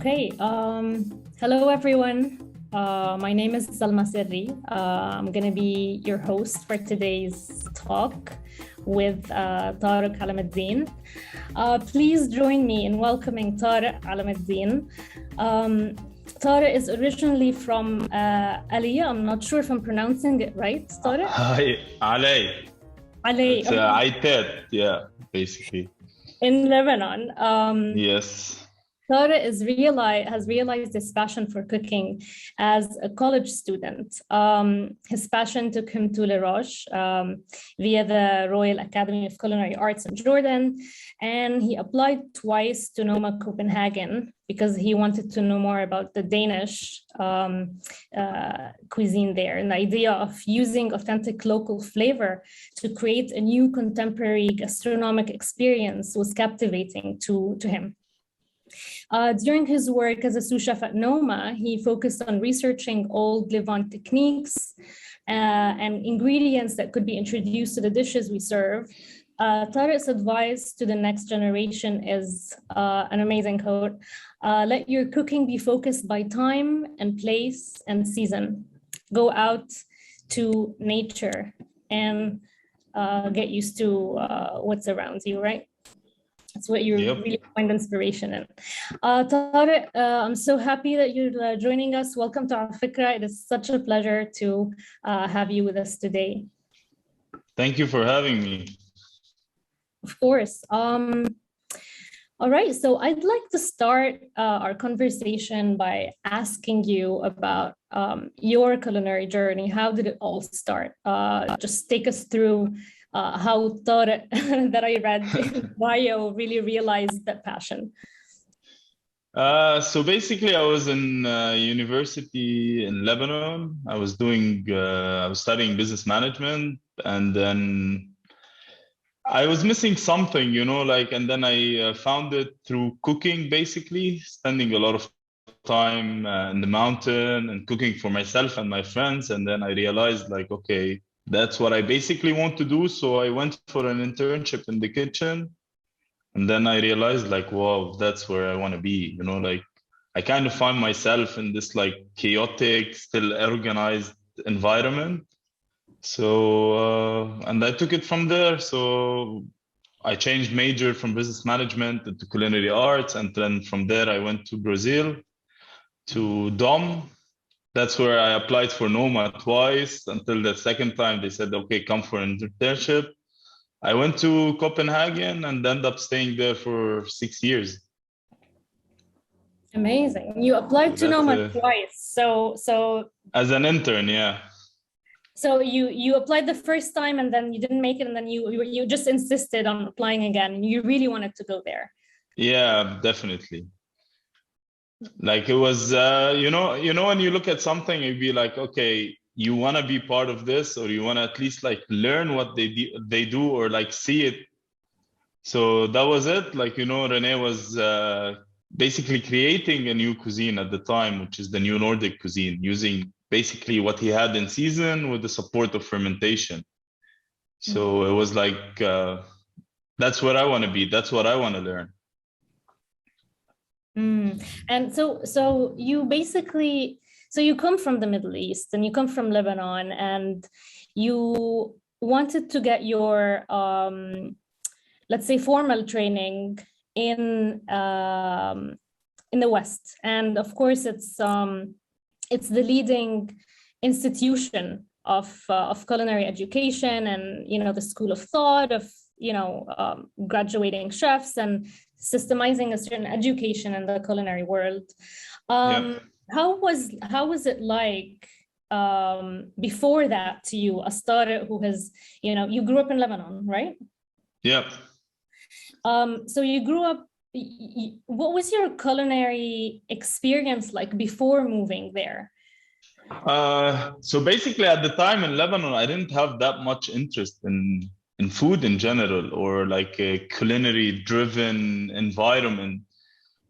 Okay, hello everyone. My name is Salma Sirri. I'm going to be your host for today's talk with Tarek Alameddine. Please join me in welcoming Tarek Alameddine. Tarek is originally from Aliyah. I'm not sure if I'm pronouncing it right, Tarek? Hi, Ali. Ali. Aited, yeah, basically. In Lebanon. Yes. Tarek has realized his passion for cooking as a college student. His passion took him to Le Roche via the Royal Academy of Culinary Arts in Jordan, and he applied twice to Noma, Copenhagen, because he wanted to know more about the Danish cuisine there, and the idea of using authentic local flavor to create a new contemporary gastronomic experience was captivating to him. During his work as a sous chef at Noma, he focused on researching old Levant techniques and ingredients that could be introduced to the dishes we serve. Tarek's advice to the next generation is an amazing quote. Let your cooking be focused by time and place and season. Go out to nature and get used to what's around you, right? That's what you really find inspiration in. Tarek, I'm so happy that you're joining us. Welcome to Al Fikra. It is such a pleasure to have you with us today. Thank you for having me. Of course. All right, so I'd like to start our conversation by asking you about your culinary journey. How did it all start? Just take us through how Tarek that I read in bio really realized that passion. So basically, I was in university in Lebanon. I was studying business management, and then I was missing something, and then I found it through cooking, basically, spending a lot of time in the mountain and cooking for myself and my friends. And then I realized, okay, that's what I basically want to do. So I went for an internship in the kitchen. And then I realized, wow, that's where I want to be. I kind of find myself in this chaotic, still organized environment. So, and I took it from there. So I changed major from business management to culinary arts. And then from there, I went to Brazil, to Dom. That's where I applied for Noma twice, until the second time they said, okay, come for an internship. I went to Copenhagen and ended up staying there for 6 years. Amazing. You applied to Noma twice. So as an intern, yeah. So you applied the first time and then you didn't make it, and then you just insisted on applying again. You really wanted to go there. Yeah, definitely. It was, when you look at something, you'd be like, okay, you want to be part of this, or you want to at least learn what they do, or see it. So that was it. Rene was basically creating a new cuisine at the time, which is the new Nordic cuisine, using basically what he had in season with the support of fermentation. So it was that's where I want to be. That's what I want to learn. And so you basically, you come from the Middle East and you come from Lebanon, and you wanted to get your, let's say, formal training in the West. And of course, it's the leading institution of culinary education, and the school of thought of graduating chefs and systemizing a certain education in the culinary world. How was it like before that to you, a starter who has, you grew up in Lebanon, right? Yeah. So you grew up, what was your culinary experience like before moving there? So basically at the time in Lebanon, I didn't have that much interest in food in general, or a culinary driven environment.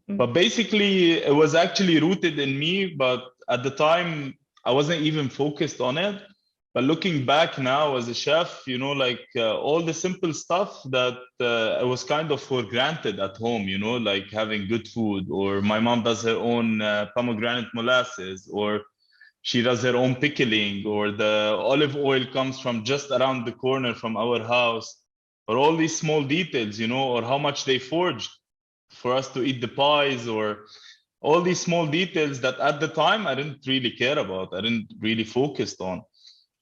But basically it was actually rooted in me, but at the time I wasn't even focused on it. But looking back now as a chef, you know, like all the simple stuff that I was kind of for granted at home, you know, like having good food, or my mom does her own pomegranate molasses, or she does her own pickling, or the olive oil comes from just around the corner from our house, or all these small details, you know, or how much they forged for us to eat the pies, or all these small details that at the time I didn't really care about, I didn't really focus on.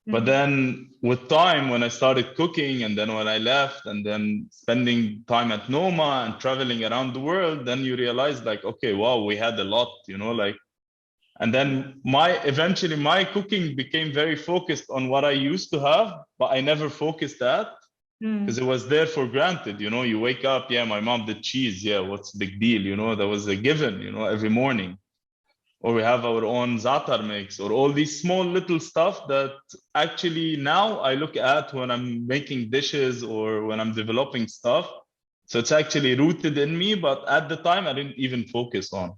But then with time, when I started cooking, and then when I left, and then spending time at Noma and traveling around the world, then you realize like, okay, wow, we had a lot, you know, like, and then eventually my cooking became very focused on what I used to have, but I never focused that because it was there for granted, you know. You wake up, yeah, my mom did cheese, yeah, what's the big deal, you know, that was a given, you know, every morning. Or we have our own za'atar mix, or all these small little stuff that actually now I look at when I'm making dishes or when I'm developing stuff. So it's actually rooted in me, but at the time I didn't even focus on.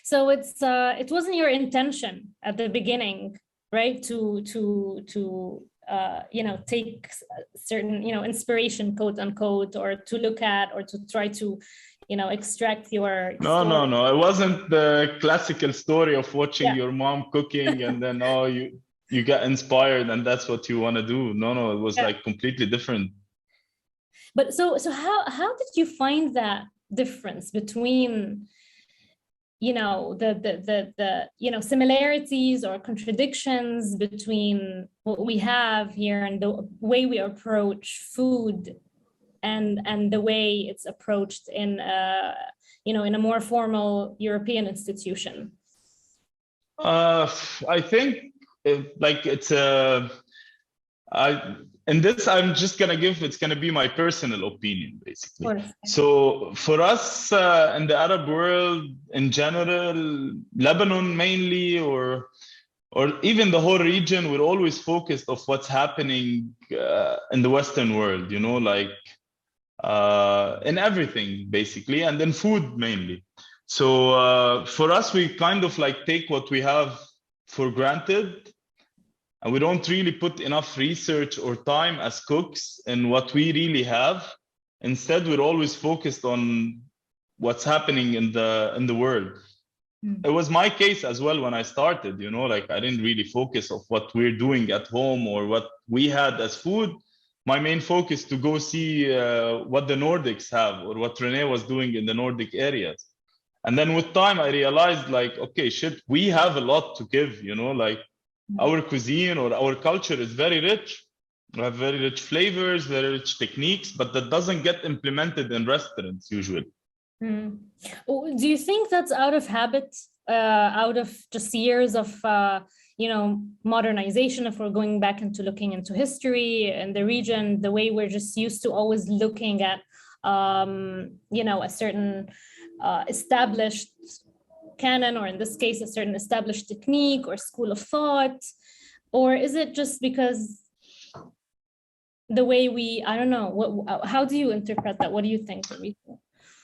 So it wasn't your intention at the beginning, right? To you know, take certain, you know, inspiration, quote unquote, or to look at, or to try to, you know, extract your No, it wasn't the classical story of watching your mom cooking and then you get inspired and that's what you want to do. No, it was like completely different. But so how did you find that difference between, you know, the you know, similarities or contradictions between what we have here and the way we approach food and the way it's approached in you know, in a more formal European institution? I think like it's in this I'm just gonna it's gonna be my personal opinion basically. So for us in the Arab world in general, Lebanon mainly, or even the whole region, we're always focused of what's happening in the Western world, you know, like in everything basically, and then food mainly. So for us, we kind of like take what we have for granted, and we don't really put enough research or time as cooks in what we really have. Instead, we're always focused on what's happening in the world. It was my case as well when I started, you know, like I didn't really focus of what we're doing at home or what we had as food. My main focus to go see what the Nordics have or what Renee was doing in the Nordic areas. And then with time, I realized like, okay, shit, we have a lot to give, you know, like our cuisine or our culture is very rich. We have very rich flavors, very rich techniques, but that doesn't get implemented in restaurants usually. Do you think that's out of habit, out of just years of you know, modernization? If we're going back into looking into history and the region, the way we're just used to always looking at you know, a certain established canon, or in this case, a certain established technique or school of thought, or is it just because the way we, I don't know, how do you interpret that? What do you think?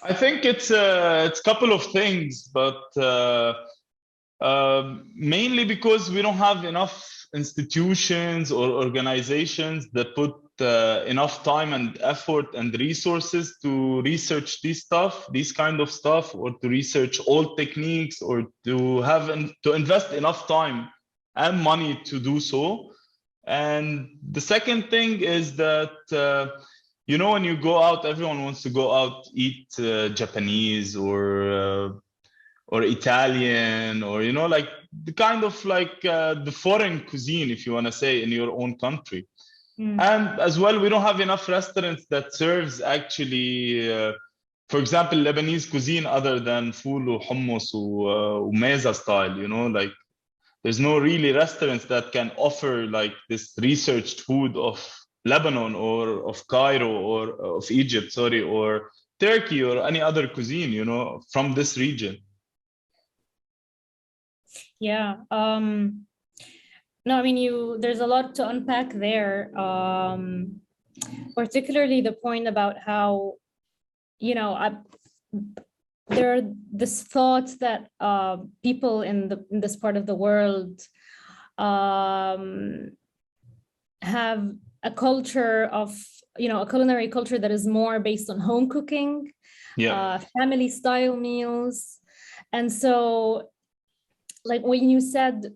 I think it's a couple of things, but mainly because we don't have enough institutions or organizations that put enough time and effort and resources to research these kind of stuff, or to research old techniques, or to invest enough time and money to do so. And the second thing is that you know, when you go out, everyone wants to go out eat Japanese or Italian, or, you know, like the kind of like the foreign cuisine, if you want to say, in your own country. And as well, we don't have enough restaurants that serves actually, for example, Lebanese cuisine other than fool or hummus or meza style, you know, like there's no really restaurants that can offer like this researched food of Lebanon or of Cairo or of Egypt, sorry, or Turkey or any other cuisine, you know, from this region. Yeah. No, I mean, there's a lot to unpack there. Particularly the point about how, you know, there are this thought that people in this part of the world have a culture of, a culinary culture that is more based on home cooking, family style meals. And so, like when you said,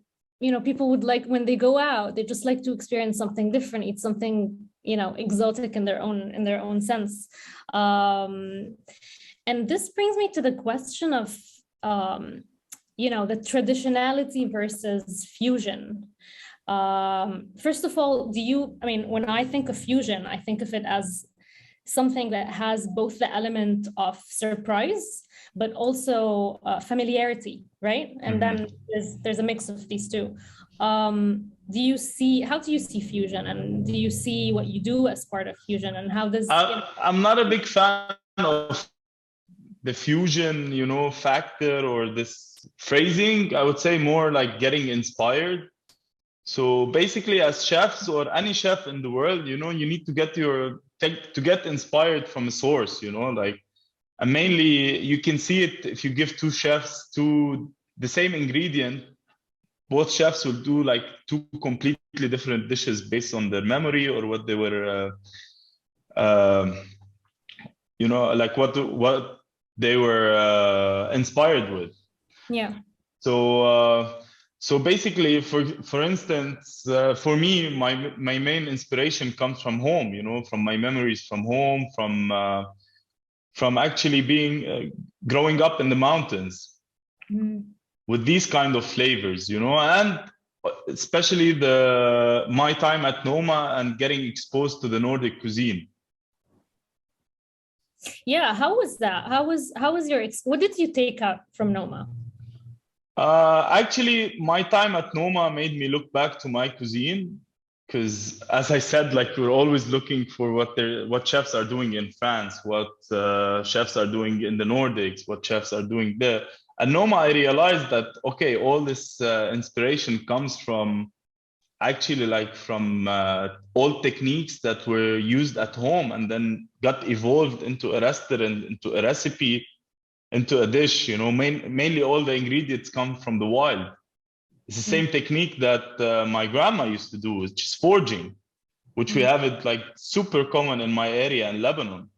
people would like, when they go out, they just like to experience something different, eat something, exotic in their own sense. And this brings me to the question of, the traditionality versus fusion. First of all, when I think of fusion, I think of it as something that has both the element of surprise, but also familiarity, right? And then there's a mix of these two. How do you see fusion, and do you see what you do as part of fusion, and how does... I'm not a big fan of the fusion, factor or this phrasing. I would say more like getting inspired. So basically, as chefs or any chef in the world, you need to get inspired from a source, and mainly you can see it if you give two chefs the same ingredient. Both chefs will do like two completely different dishes based on their memory or what they were, like what they were inspired with. Yeah. So basically, for instance, for me, my main inspiration comes from home. From my memories from home, from actually growing up in the mountains with these kind of flavors. And especially my time at Noma and getting exposed to the Nordic cuisine. Yeah, how was that? How was what did you take out from Noma? Actually, my time at Noma made me look back to my cuisine, because as I said, like we're always looking for what chefs are doing in France, what chefs are doing in the Nordics, what chefs are doing there. At Noma, I realized that, okay, all this inspiration comes from old techniques that were used at home and then got evolved into a restaurant, into a recipe, into a dish. Mainly all the ingredients come from the wild. It's the same technique that my grandma used to do, which is foraging, which we have it like super common in my area in Lebanon.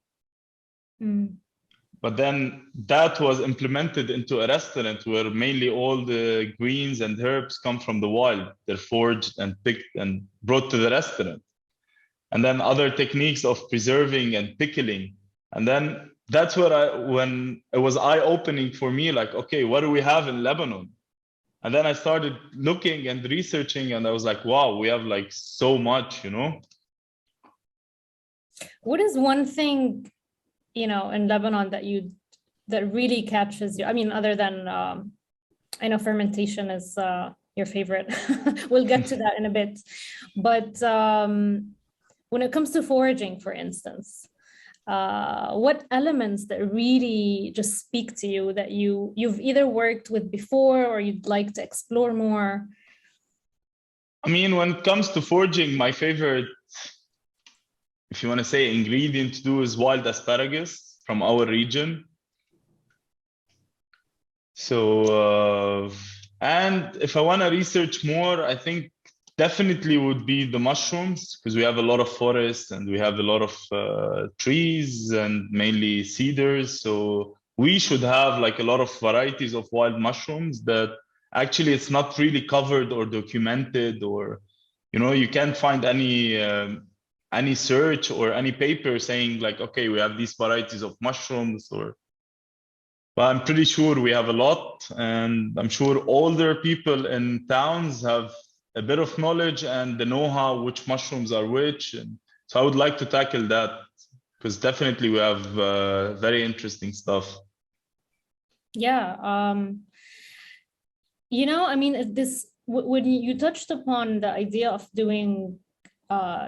But then that was implemented into a restaurant where mainly all the greens and herbs come from the wild. They're foraged and picked and brought to the restaurant. And then other techniques of preserving and pickling. And then that's when it was eye-opening for me, like, okay, what do we have in Lebanon? And then I started looking and researching, and I was like, wow, we have like so much, What is one thing, in Lebanon that really catches you? I mean, other than, I know fermentation is your favorite. We'll get to that in a bit. But when it comes to foraging, for instance, what elements that really just speak to you that you've either worked with before or you'd like to explore more? I mean, when it comes to foraging, my favorite, if you want to say, ingredient to do is wild asparagus from our region. So, and if I want to research more, I think definitely would be the mushrooms, because we have a lot of forests and we have a lot of trees and mainly cedars. So we should have like a lot of varieties of wild mushrooms that actually it's not really covered or documented, or, you can't find any search or any paper saying like, okay, we have these varieties of mushrooms, but I'm pretty sure we have a lot. And I'm sure older people in towns have a bit of knowledge and the know-how which mushrooms are which. And so I would like to tackle that, because definitely we have very interesting stuff. Yeah. I mean, when you touched upon the idea of doing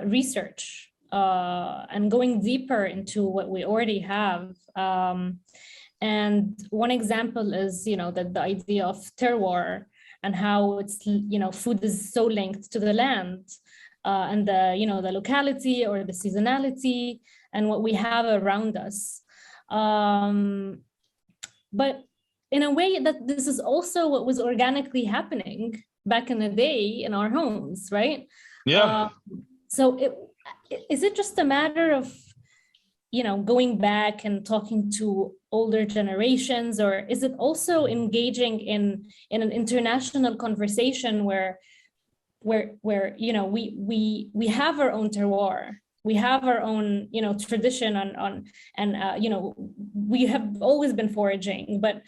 research and going deeper into what we already have. And one example is, that the idea of terroir, and how it's, food is so linked to the land and the locality or the seasonality and what we have around us. But in a way that this is also what was organically happening back in the day in our homes, right? Yeah. So is it just a matter of, you know, going back and talking to older generations, or is it also engaging in an international conversation where you know, we have our own terroir, we have our own, you know, tradition and you know, we have always been foraging, but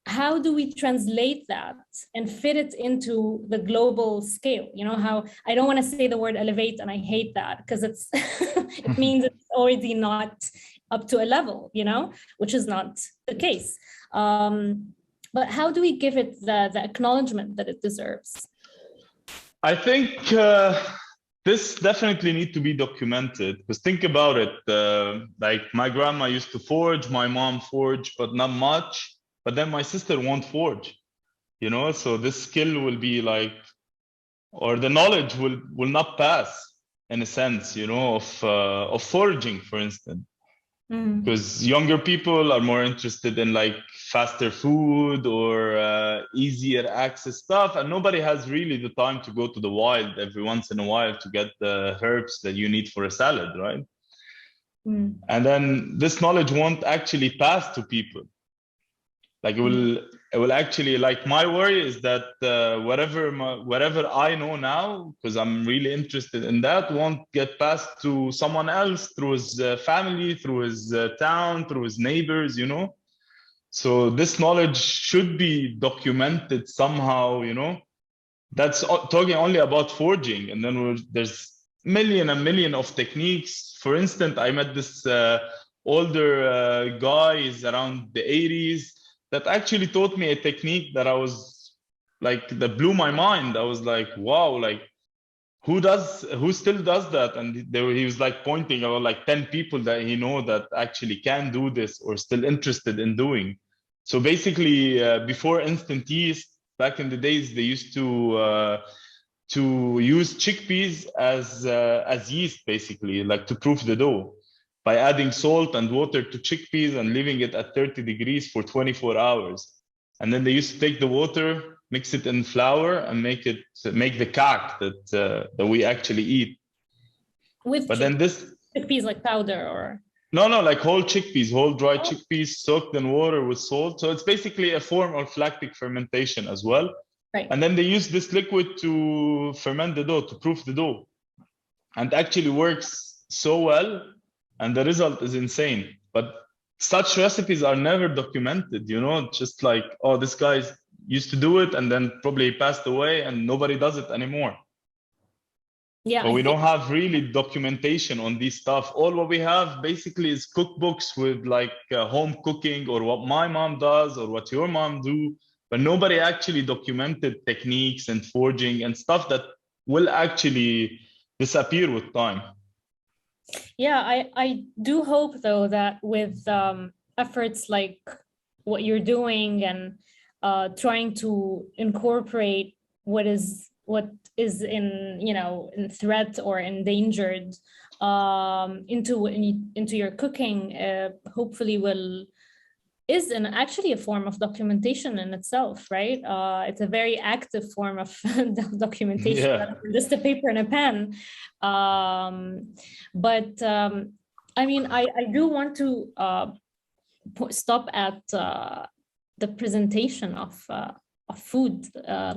how do we translate that and fit it into the global scale? You know, how I don't want to say the word elevate, and I hate that because it's it means it's already not up to a level, you know, which is not the case. But how do we give it the acknowledgement that it deserves? I think this definitely need to be documented, because think about it. Like my grandma used to forage, my mom forged, but not much. But then my sister won't forge, you know. So this skill will be like, or the knowledge will not pass in a sense, you know, of foraging, for instance. Because younger people are more interested in like faster food or easier access stuff, and nobody has really the time to go to the wild every once in a while to get the herbs that you need for a salad, right? And then this knowledge won't actually pass to people. Like it will actually, like, my worry is that whatever I know now, because I'm really interested in that, won't get passed to someone else through his family, through his town, through his neighbors, you know. So this knowledge should be documented somehow, you know. That's talking only about forging, and then there's million of techniques. For instance, I met this older guys around the 80s that actually taught me a technique that I was like, that blew my mind. I was like, wow, like who still does that? And he was like pointing about like 10 people that he know that actually can do this or still interested in doing. So basically, before instant yeast, back in the days, they used to use chickpeas as yeast, basically, like to proof the dough, by adding salt and water to chickpeas and leaving it at 30 degrees for 24 hours. And then they used to take the water, mix it in flour, and make the kak that we actually eat. Then this chickpeas, like powder, or no, like whole chickpeas, whole dry chickpeas soaked in water with salt. So it's basically a form of lactic fermentation as well. Right. And then they use this liquid to ferment the dough, to proof the dough, and actually works so well. And the result is insane. But such recipes are never documented, you know, just like, oh, this guy used to do it and then probably passed away and nobody does it anymore. Yeah. But we don't have really documentation on these stuff. All what we have basically is cookbooks with like home cooking, or what my mom does or what your mom do, but nobody actually documented techniques and forging and stuff that will actually disappear with time. Yeah, I do hope, though, that with efforts like what you're doing and trying to incorporate what is in, you know, in threat or endangered into your cooking, hopefully is actually a form of documentation in itself, right? It's a very active form of documentation, Yeah. just a paper and a pen. But I mean, I do want to stop at the presentation of food,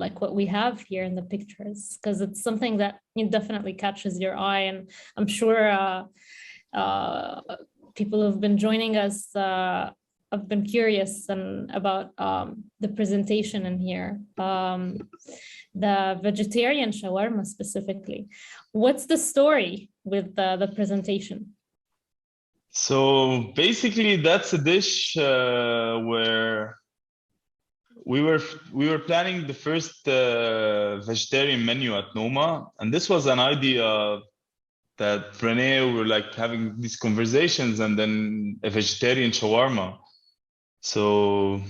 like what we have here in the pictures, because it's something that definitely catches your eye, and I'm sure people who've been joining us I've been curious about the presentation in here, the vegetarian shawarma specifically. What's the story with the presentation? So basically, that's a dish where we were planning the first vegetarian menu at Noma, and this was an idea that Renee were like having these conversations, and then a vegetarian shawarma. So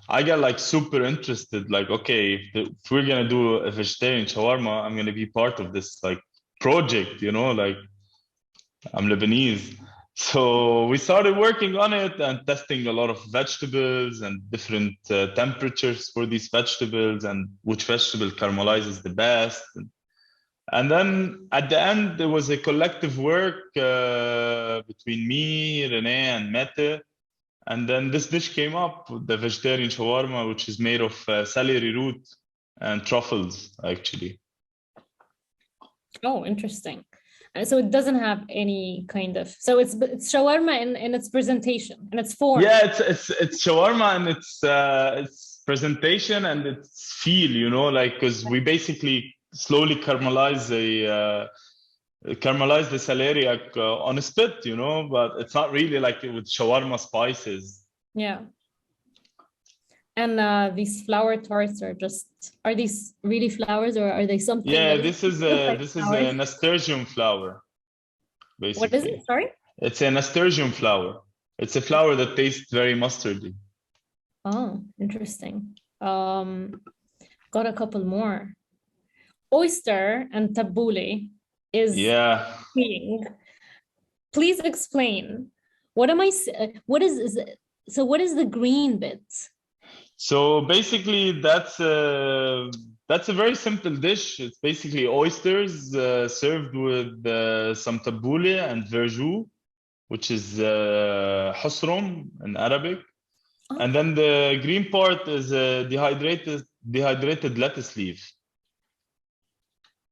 I got like super interested, like, okay, if we're gonna do a vegetarian shawarma, I'm gonna be part of this like project, you know, like I'm Lebanese. So we started working on it and testing a lot of vegetables and different temperatures for these vegetables and which vegetable caramelizes the best. And then at the end, there was a collective work between me, Renee, and Mette. And then this dish came up, the vegetarian shawarma, which is made of celery root and truffles, actually. Oh, interesting. So it doesn't have any kind of, so it's shawarma in its presentation and its form. Yeah, it's shawarma and its presentation and its feel, you know, like, because we basically slowly caramelize the celeriac on a spit, you know, but it's not really like with shawarma spices. Yeah. And these flour tarts are these really flowers or are they something? Yeah, this is a nasturtium flour, basically. What is it? Sorry? It's a nasturtium flour. It's a flour that tastes very mustardy. Oh, interesting. Got a couple more. Oyster and tabbouleh is king. Please explain. What is the green bit? So basically, that's a very simple dish. It's basically oysters served with some tabbouleh and verjus, which is husrum in Arabic. Oh. And then the green part is dehydrated lettuce leaf.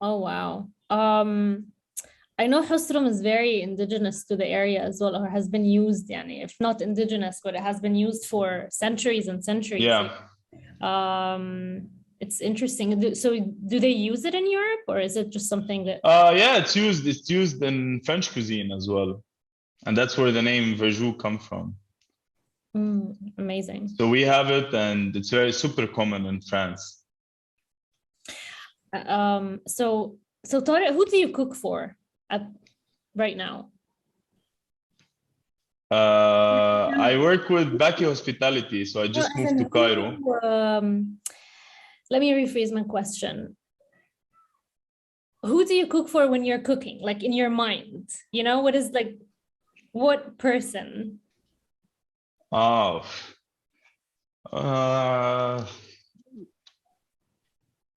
Oh, wow. I know husrum is very indigenous to the area as well, or has been used, if not indigenous, but it has been used for centuries and centuries. Yeah. It's interesting. So do they use it in Europe, or is it just something that... Yeah, it's used in French cuisine as well. And that's where the name verjus comes from. Amazing. So we have it, and it's super common in France. So Tarek, who do you cook for right now? I work with Baki Hospitality, so I just moved to Cairo. Let me rephrase my question. Who do you cook for when you're cooking, like in your mind? You know, what person? Oh,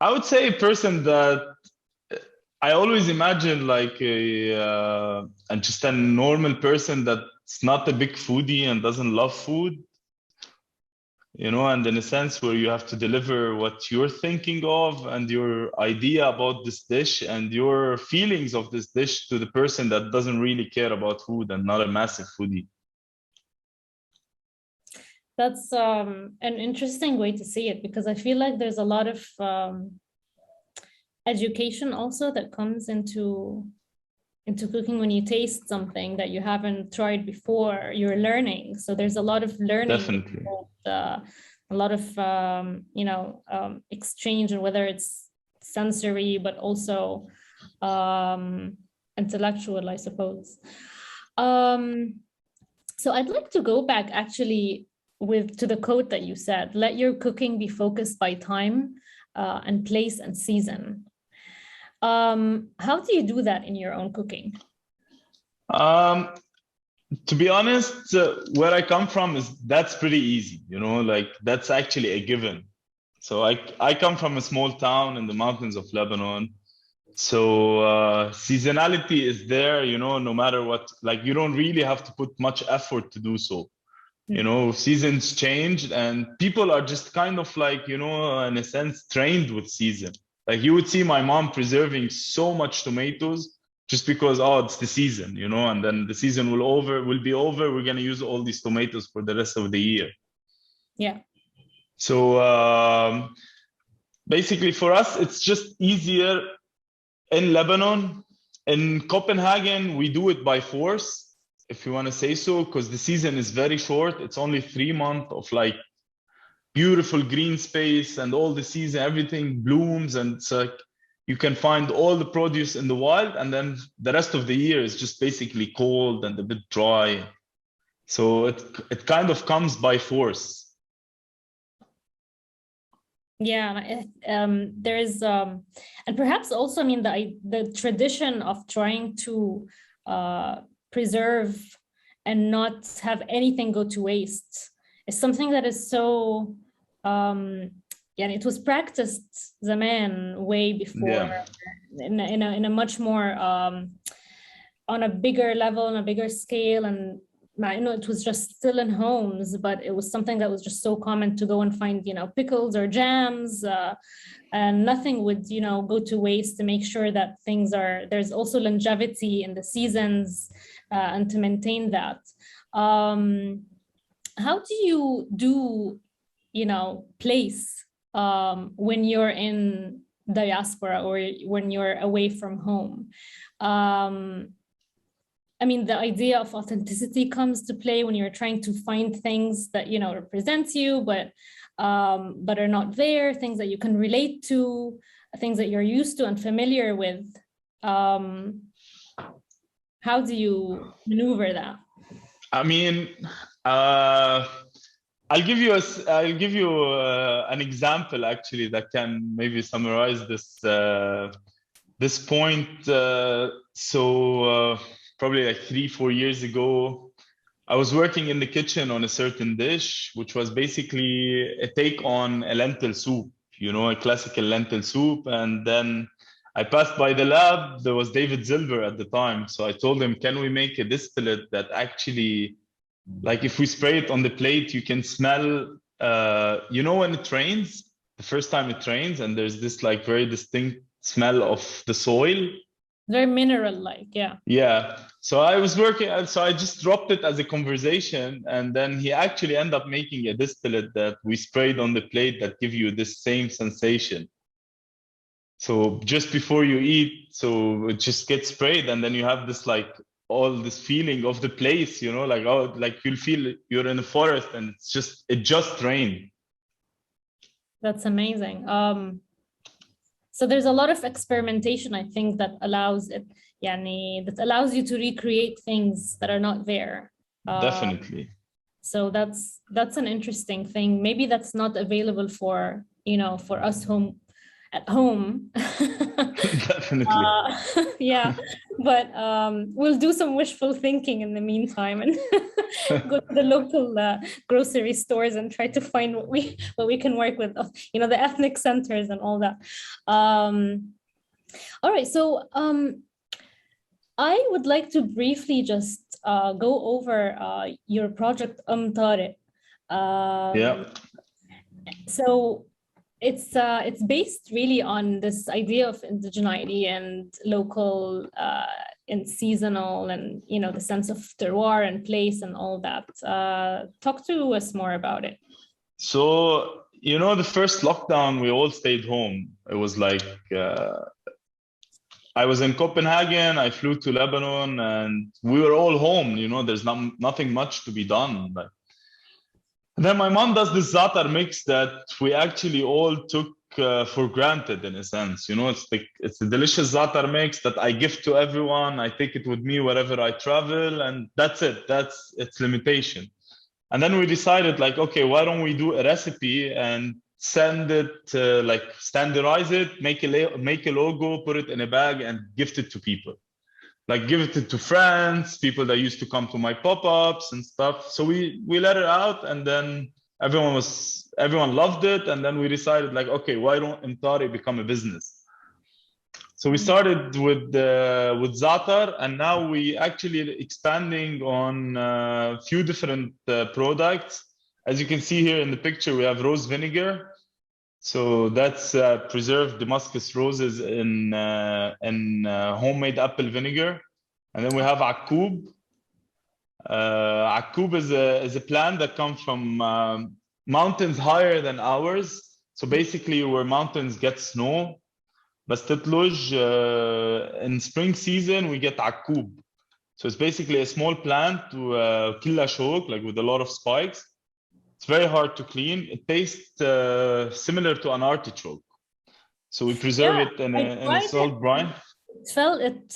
I would say a person that I always imagine like just a normal person that's not a big foodie and doesn't love food, you know, and in a sense where you have to deliver what you're thinking of and your idea about this dish and your feelings of this dish to the person that doesn't really care about food and not a massive foodie. That's an interesting way to see it, because I feel like there's a lot of education also that comes into cooking. When you taste something that you haven't tried before, you're learning. So there's a lot of learning. Definitely. A lot of exchange, and whether it's sensory but also intellectual, I suppose. So I'd like to go back actually to the quote that you said: let your cooking be focused by time and place and season. How do you do that in your own cooking? To be honest, where I come from that's pretty easy, you know, like that's actually a given. So I come from a small town in the mountains of Lebanon. So seasonality is there, you know, no matter what, like you don't really have to put much effort to do so. You know, seasons change and people are just kind of like, you know, in a sense, trained with season. Like you would see my mom preserving so much tomatoes just because, it's the season, you know, and then the season will be over. We're going to use all these tomatoes for the rest of the year. Yeah. So basically for us, it's just easier in Lebanon. In Copenhagen, we do it by force, if you want to say so, because the season is very short. It's only 3 months of like beautiful green space, and all the season, everything blooms, and it's like you can find all the produce in the wild, and then the rest of the year is just basically cold and a bit dry. So it kind of comes by force. Yeah, there is, and perhaps also, I mean, the tradition of trying to preserve and not have anything go to waste is something that is so, it was practiced zaman way before, in a much more, on a bigger level, on a bigger scale. And I know it was just still in homes, but it was something that was just so common to go and find, pickles or jams, and nothing would, go to waste, to make sure that there's also longevity in the seasons, and to maintain that. How do you do, place, when you're in diaspora or when you're away from home? I mean, the idea of authenticity comes to play when you're trying to find things that, represents you, but are not there, things that you can relate to, things that you're used to and familiar with. How do you maneuver that? I mean, I'll give you an example actually that can maybe summarize this point. Probably like 3-4 years ago, I was working in the kitchen on a certain dish, which was basically a take on a lentil soup, a classical lentil soup. And then I passed by the lab. There was David Silver at the time. So I told him, can we make a distillate that actually, like if we spray it on the plate, you can smell, when it rains, the first time it rains, and there's this like very distinct smell of the soil. Very mineral-like, yeah. Yeah. So I was working, so I just dropped it as a conversation, and then he actually ended up making a distillate that we sprayed on the plate that give you this same sensation. So just before you eat, so it just gets sprayed, and then you have this like all this feeling of the place, like you'll feel you're in a forest, and it just rained. That's amazing. So there's a lot of experimentation, I think, that allows you to recreate things that are not there. Definitely. So that's an interesting thing. Maybe that's not available for us at home. Definitely. Yeah, but we'll do some wishful thinking in the meantime and go to the local grocery stores and try to find what we can work with, the ethnic centers and all that. All right, so I would like to briefly just go over your project Tarek. Yeah. So it's based really on this idea of indigeneity and local and seasonal, and the sense of terroir and place and all that. Talk to us more about it. So the first lockdown, we all stayed home. It was like I was in Copenhagen, I flew to Lebanon, and we were all home. There's nothing much to be done. But then my mom does this za'atar mix that we actually all took for granted, in a sense. It's a delicious za'atar mix that I give to everyone. I take it with me wherever I travel, and that's it. That's its limitation. And then we decided, like, okay, why don't we do a recipe and send it, standardize it, make a logo, put it in a bag, and gift it to people. Like, give it to friends, people that used to come to my pop-ups and stuff. So we let it out, and then everyone loved it. And then we decided, like, okay, why don't Tarek become a business? So we started with za'atar, and now we actually expanding on a few different products. As you can see here in the picture, we have rose vinegar. So that's preserved Damascus roses in homemade apple vinegar. And then we have akoob. Akoob is a plant that comes from mountains higher than ours. So basically where mountains get snow. But in spring season, we get akoob. So it's basically a small plant killa shok, like with a lot of spikes. It's very hard to clean. It tastes similar to an artichoke. So we preserve it in a salt brine. It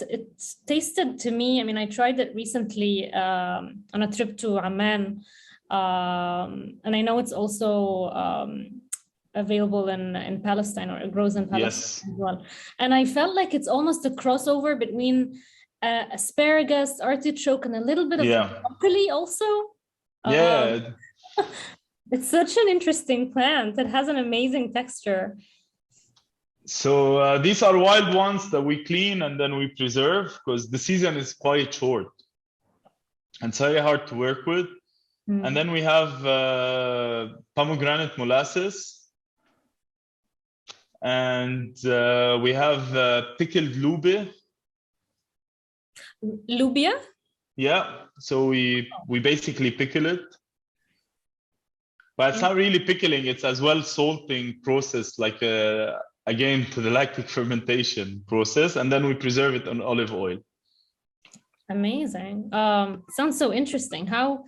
tasted to me. I mean, I tried it recently on a trip to Amman, and I know it's also available in Palestine, or it grows in Palestine as well. And I felt like it's almost a crossover between asparagus, artichoke, and a little bit of broccoli also. Yeah. It's such an interesting plant. It has an amazing texture. So these are wild ones that we clean and then we preserve because the season is quite short and it's very hard to work with. And then we have pomegranate molasses, and we have pickled lubia. Lubia? Yeah, so we basically pickle it. But it's not really pickling, it's as well salting process, like again to the lactic fermentation process, and then we preserve it on olive oil. Amazing. Sounds so interesting. How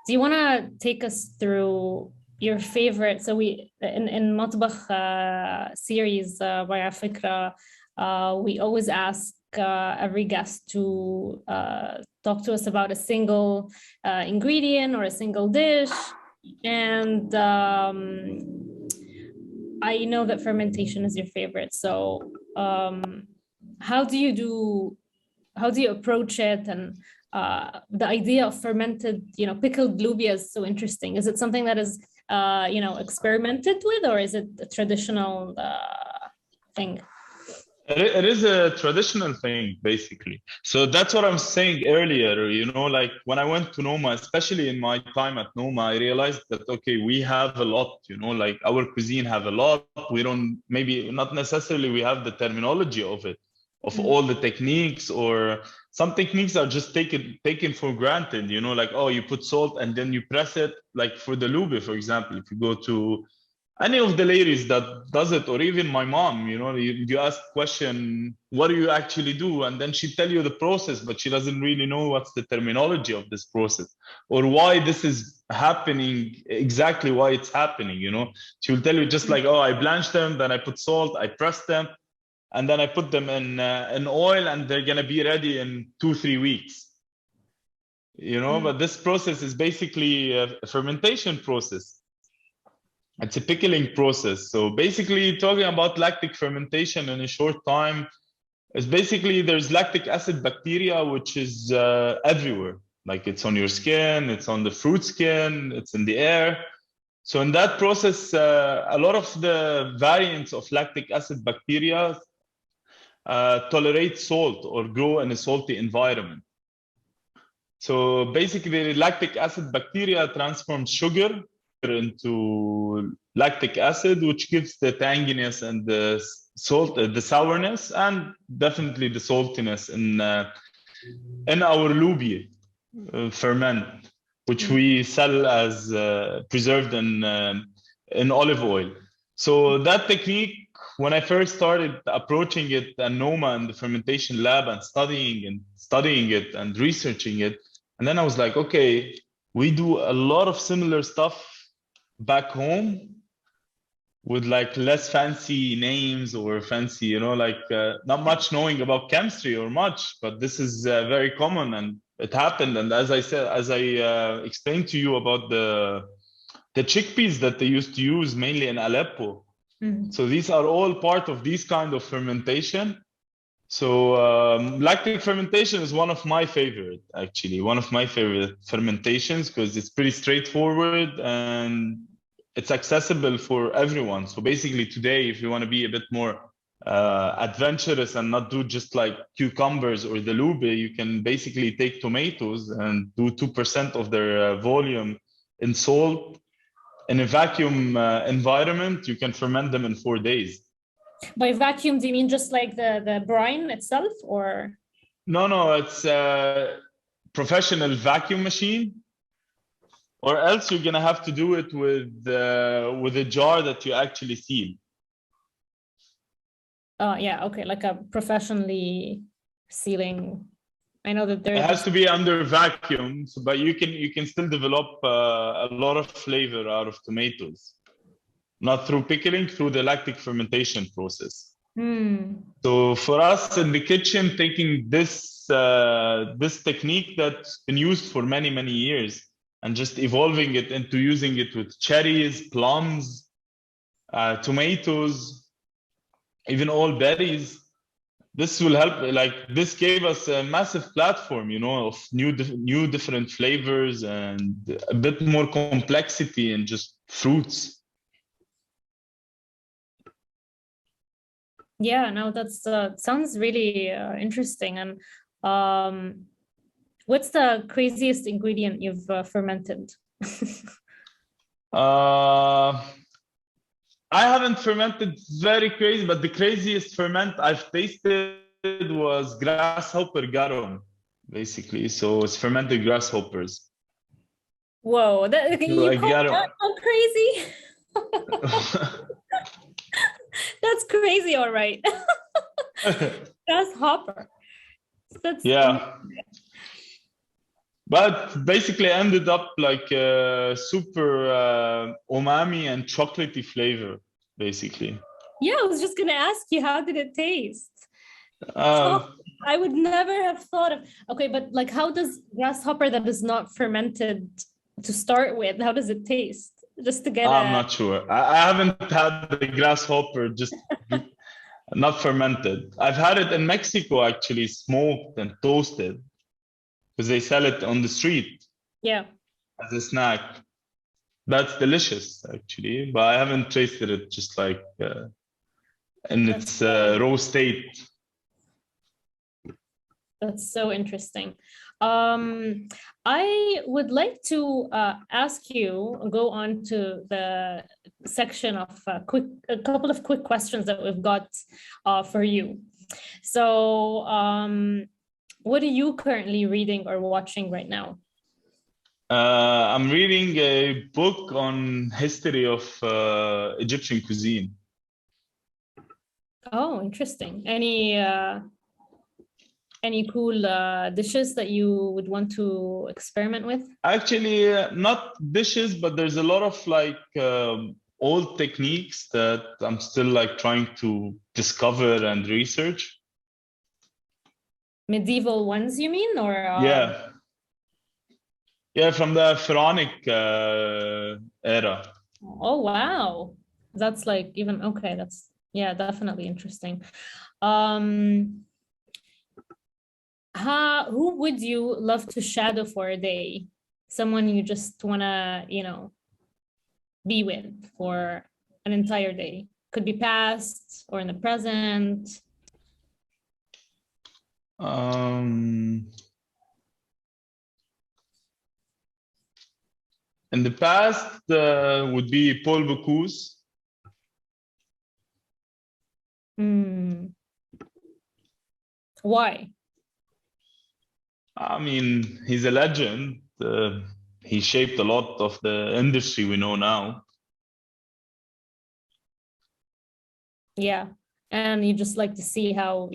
do you want to take us through your favorite? So we in Matbakh series by Fikra, we always ask every guest to talk to us about a single ingredient or a single dish. And I know that fermentation is your favorite. So how do you approach it? And the idea of fermented, pickled lubia is so interesting. Is it something that is, experimented with, or is it a traditional thing? It is a traditional thing, basically. So that's what I'm saying earlier, like when I went to Noma, especially in my time at Noma, I realized that, okay, we have a lot, like our cuisine have a lot. We don't, maybe not necessarily we have the terminology of it, of all the techniques, or some techniques are just taken for granted, like, oh, you put salt and then you press it. Like for the lube, for example, if you go to any of the ladies that does it, or even my mom, you ask question, what do you actually do? And then she tell you the process, but she doesn't really know what's the terminology of this process or why this is happening, exactly why it's happening, She will tell you just like, oh, I blanch them, then I put salt, I press them, and then I put them in oil, and they're gonna be ready in 2-3 weeks. But this process is basically a fermentation process. It's a pickling process. So basically talking about lactic fermentation in a short time is basically there's lactic acid bacteria, which is everywhere. Like it's on your skin, it's on the fruit skin, it's in the air. So in that process, a lot of the variants of lactic acid bacteria tolerate salt or grow in a salty environment. So basically the lactic acid bacteria transforms sugar into lactic acid, which gives the tanginess and the salt, the sourness, and definitely the saltiness in our lubia ferment, which we sell as preserved in olive oil. So that technique, when I first started approaching it at Noma in the fermentation lab and studying it and researching it, and then I was like, okay, we do a lot of similar stuff back home with like less fancy names or fancy, not much knowing about chemistry or much, but this is very common and it happened. And as I said, as I explained to you about the chickpeas that they used to use mainly in Aleppo. So these are all part of these kind of fermentation. So lactic fermentation is one of my favorite, actually, one of my favorite fermentations because it's pretty straightforward and it's accessible for everyone. So basically today, if you want to be a bit more adventurous and not do just like cucumbers or the lube, you can basically take tomatoes and do 2% of their volume in salt. In a vacuum environment, you can ferment them in 4 days. By vacuum, do you mean just like the brine itself, or? No, it's a professional vacuum machine, or else you're gonna have to do it with a jar that you actually seal. Yeah, okay, like a professionally sealing. I know that it has to be under vacuum, but you can still develop a lot of flavor out of tomatoes. Not through pickling, through the lactic fermentation process. So for us in the kitchen, taking this technique that's been used for many, many years and just evolving it into using it with cherries, plums, tomatoes, even all berries, this will help. Like this gave us a massive platform, you know, of new different flavors and a bit more complexity in just fruits. Yeah, no, that's sounds really interesting. And what's the craziest ingredient you've fermented? I haven't fermented very crazy, but the craziest ferment I've tasted was grasshopper garum, basically. So it's fermented grasshoppers. Whoa, you Like call garum. that crazy? That's crazy, all right. Grasshopper. That's Yeah. But basically ended up like super umami and chocolatey flavor, basically. Yeah, I was just gonna ask you, how did it taste? Uh, I would never have thought of. Okay, but like, how does grasshopper that is not fermented to start with? How does it taste? Just to get I'm not sure. I haven't had the grasshopper just not fermented. I've had it in Mexico, actually, smoked and toasted, because they sell it on the street. Yeah. As a snack. That's delicious, actually, but I haven't tasted it just like in its raw state. That's so interesting. I would like to ask you, go on to the section of a couple of quick questions that we've got for you. So, what are you currently reading or watching right now? I'm reading a book on history of Egyptian cuisine. Oh, interesting. Any cool dishes that you would want to experiment with? Actually, not dishes, but there's a lot of like old techniques that I'm still like trying to discover and research. Medieval ones, you mean, or yeah, from the Pharaonic era. Oh wow, that's like even okay. That's definitely interesting. Who would you love to shadow for a day? Someone you just wanna, be with for an entire day. Could be past or in the present. In the past would be Paul Bocuse. Why? I mean, he's a legend. He shaped a lot of the industry we know now. Yeah, and you just like to see how,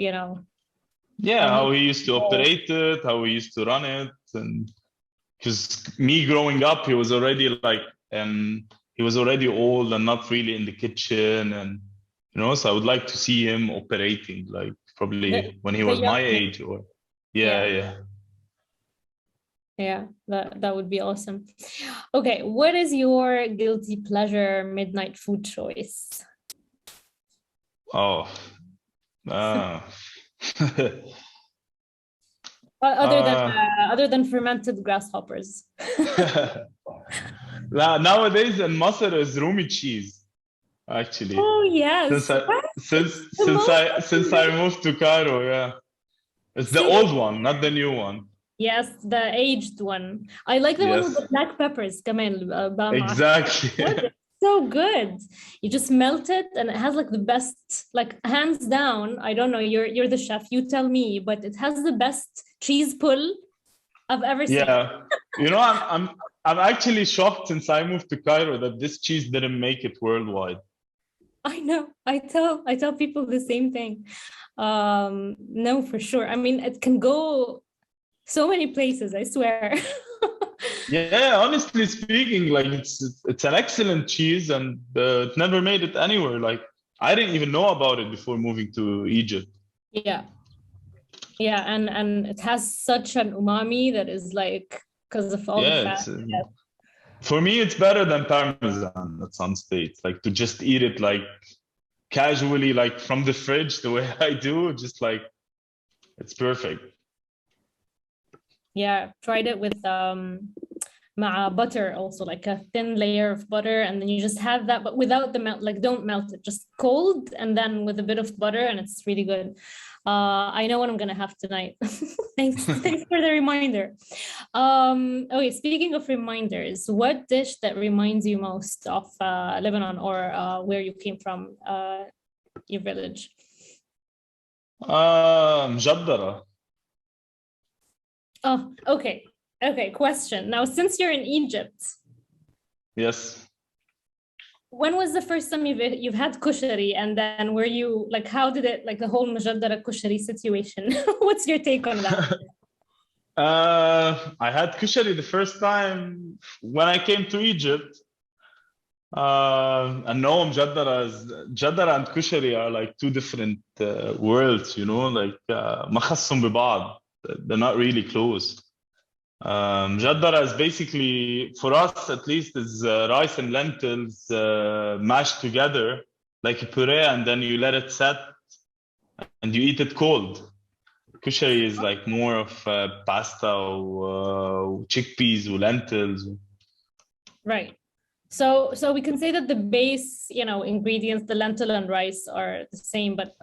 how he used to operate it, how he used to run it, and because me growing up, he was already he was already old and not really in the kitchen, and so I would like to see him operating, like probably when he was my age, or yeah. Yeah, that would be awesome. Okay, what is your guilty pleasure midnight food choice? Oh, other than fermented grasshoppers. Nowadays in Masr is Rumi cheese, actually. Oh yes. Since I moved to Cairo, yeah. It's the old one, not the new one. Yes, the aged one. I like the one with the black peppers. Exactly. So good. You just melt it and it has like the best, like hands down. I don't know, you're the chef, you tell me, but it has the best cheese pull I've ever seen. Yeah. I'm actually shocked since I moved to Cairo that this cheese didn't make it worldwide. I know. I tell people the same thing. No, for sure. I mean, it can go so many places, I swear. Yeah, honestly speaking, like it's an excellent cheese, and it never made it anywhere. Like I didn't even know about it before moving to Egypt. Yeah, and it has such an umami that is like because of all the fat. For me, it's better than Parmesan at some stage. Like to just eat it like casually, like from the fridge, the way I do, just like It's perfect. Yeah, tried it with butter also, like a thin layer of butter, and then you just have that, but without the melt, like don't melt it, just cold, and then with a bit of butter, and it's really good. I know what I'm gonna have tonight. Thanks for the reminder. Okay, speaking of reminders, what dish that reminds you most of Lebanon, or where you came from, your village? مجدرة. Oh, okay. Okay, question. Now, since you're in Egypt, Yes. when was the first time you've had kushari, and then were you like, how did it, like the whole mujaddara kushari situation? What's your take on that? I had kushari the first time when I came to Egypt. And no, Jaddara and Kushari are like two different worlds, you know, like ما خصهم ببعض. They're not really close. Jaddara is basically, for us at least, is rice and lentils mashed together like a puree, and then you let it set and you eat it cold. Kushari is like more of pasta or chickpeas or lentils. Right. So we can say that the base, ingredients, the lentil and rice are the same, but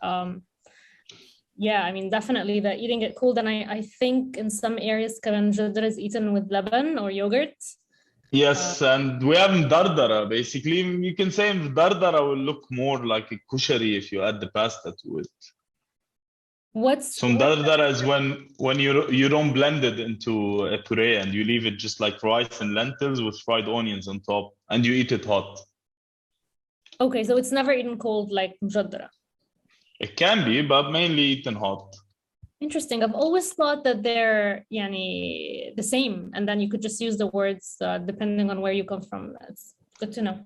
yeah, I mean, definitely the eating it cold. And I think in some areas, karan jadra is eaten with leban or yogurt. Yes, and we have mdardara. Basically, you can say mdardara will look more like a kushari if you add the pasta to it. So mdardara is when you don't blend it into a puree and you leave it just like rice and lentils with fried onions on top, and you eat it hot. Okay, so it's never eaten cold like mjadra. It can be, but mainly eaten hot. Interesting. I've always thought that they're the same, and then you could just use the words depending on where you come from. That's good to know.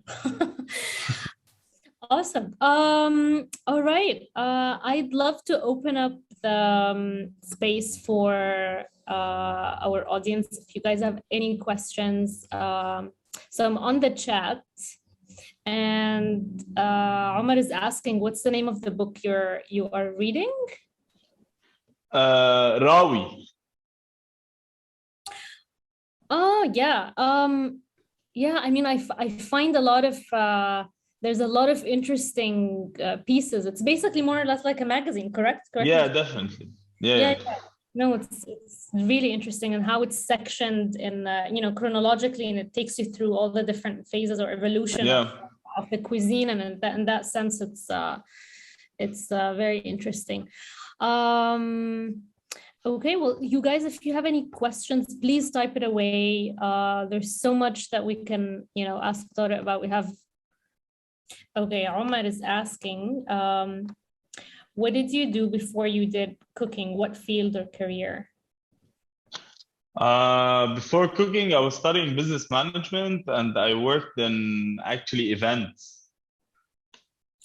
Awesome. All right. I'd love to open up the space for our audience. If you guys have any questions, so I'm on the chat, and Omar is asking, what's the name of the book you are reading? Rawi. Oh yeah. Yeah. I mean, I find a lot of there's a lot of interesting pieces. It's basically more or less like a magazine, correct? Yeah, definitely. Yeah. No, it's really interesting, and how it's sectioned in chronologically, and it takes you through all the different phases or evolution of the cuisine, and in that sense, it's very interesting. Okay, well, you guys, if you have any questions, please type it away. There's so much that we can, ask Tarek about. We have. Okay, Omar is asking, what did you do before you did cooking? What field or career? Before cooking, I was studying business management, and I worked in actually events.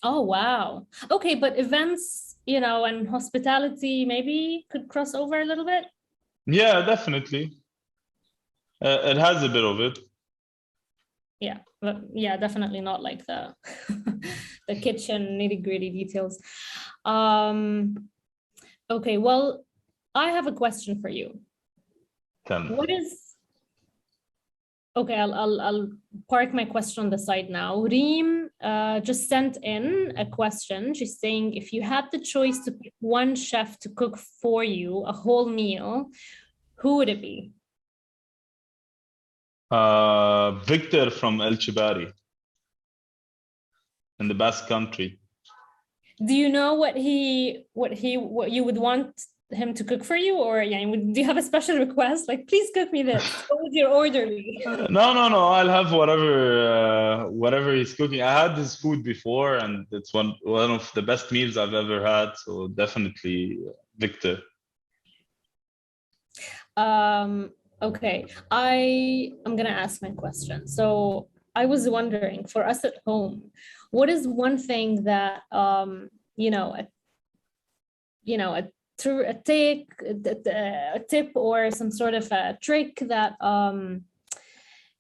Oh, wow. Okay, but events, and hospitality maybe could cross over a little bit? Yeah, definitely. It has a bit of it. Yeah, but yeah, definitely not like the the kitchen nitty-gritty details. Okay, well, I have a question for you. What is okay? I'll park my question on the side now. Reem just sent in a question. She's saying, if you had the choice to pick one chef to cook for you a whole meal, who would it be? Victor from El Chibari in the Basque Country. Do you know what you would want him to cook for you, or do you have a special request? Like, please cook me this. What would your order be? No. I'll have whatever he's cooking. I had his food before, and it's one of the best meals I've ever had. So definitely Victor. Okay, I'm gonna ask my question. So I was wondering, for us at home, what is one thing that a tip or some sort of a trick that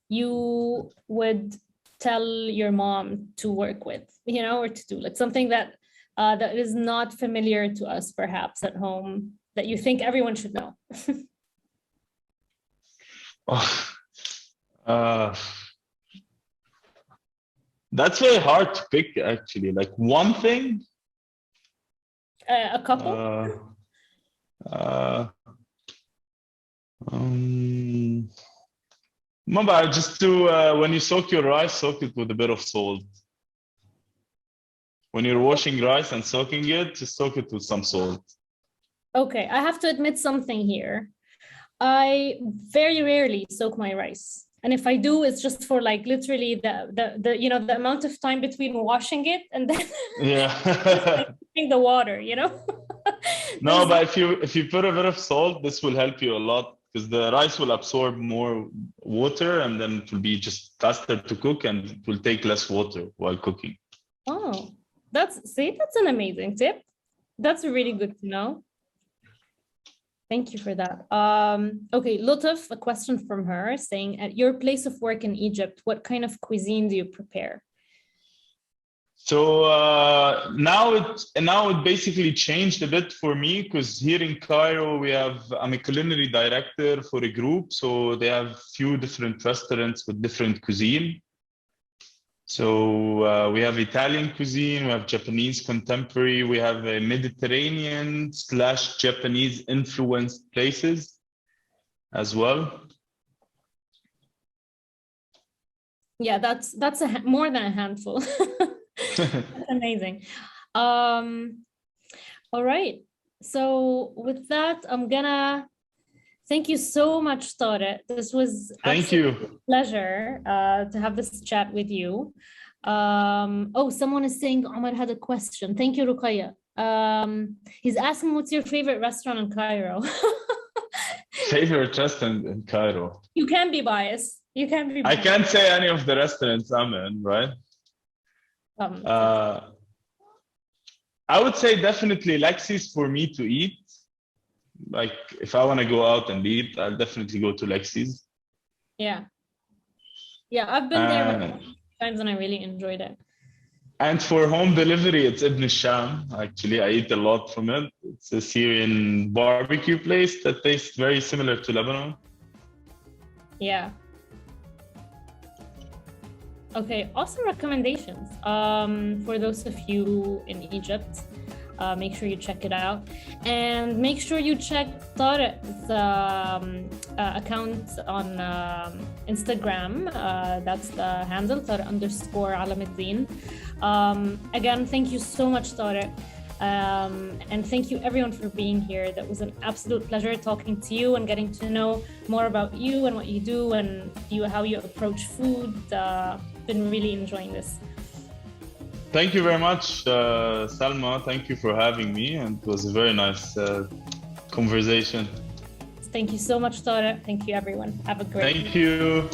you would tell your mom to work with, or to do, like something that that is not familiar to us perhaps at home, that you think everyone should know? That's very hard to pick, actually. Like one thing. A couple. Remember, just to when you soak your rice, soak it with a bit of salt. When you're washing rice and soaking it, just soak it with some salt. Okay, I have to admit something here. I very rarely soak my rice. And if I do, it's just for like literally the you know, the amount of time between washing it and then the water, you know. No, but if you put a bit of salt, this will help you a lot because the rice will absorb more water and then it will be just faster to cook and it will take less water while cooking. Oh, that's an amazing tip. That's really good to know. Thank you for that. Okay, Lutuf, a question from her saying, at your place of work in Egypt, what kind of cuisine do you prepare? So now it basically changed a bit for me because here in Cairo I'm a culinary director for a group, so they have few different restaurants with different cuisine. So we have Italian cuisine, we have Japanese contemporary, we have a Mediterranean / Japanese influenced places as well. Yeah, that's more than a handful. That's amazing. All right. So with that, I'm gonna thank you so much, Tarek. This was thank you. A pleasure to have this chat with you. Oh, someone is saying Omar had a question. Thank you, Ruqayya. He's asking, what's your favorite restaurant in Cairo? Favorite restaurant in Cairo? You can be biased. You can be biased. I can't say any of the restaurants I'm in, right? I would say definitely Lexi's for me to eat. Like if I want to go out and eat, I'll definitely go to Lexi's. Yeah, I've been there many times and I really enjoyed it. And for home delivery, it's Ibn Sham. Actually, I eat a lot from it. It's a Syrian barbecue place that tastes very similar to Lebanon. Yeah. Okay, awesome recommendations. For those of you in Egypt, make sure you check it out. And make sure you check Tarek's account on Instagram. That's the handle, Tarek_Alameddine. Again, thank you so much, Tarek. And thank you everyone for being here. That was an absolute pleasure talking to you and getting to know more about you and what you do and how you approach food. Been really enjoying this. Thank you very much, Salma. Thank you for having me, and it was a very nice conversation. Thank you so much, Tarek. Thank you, everyone. Have a great Thank you.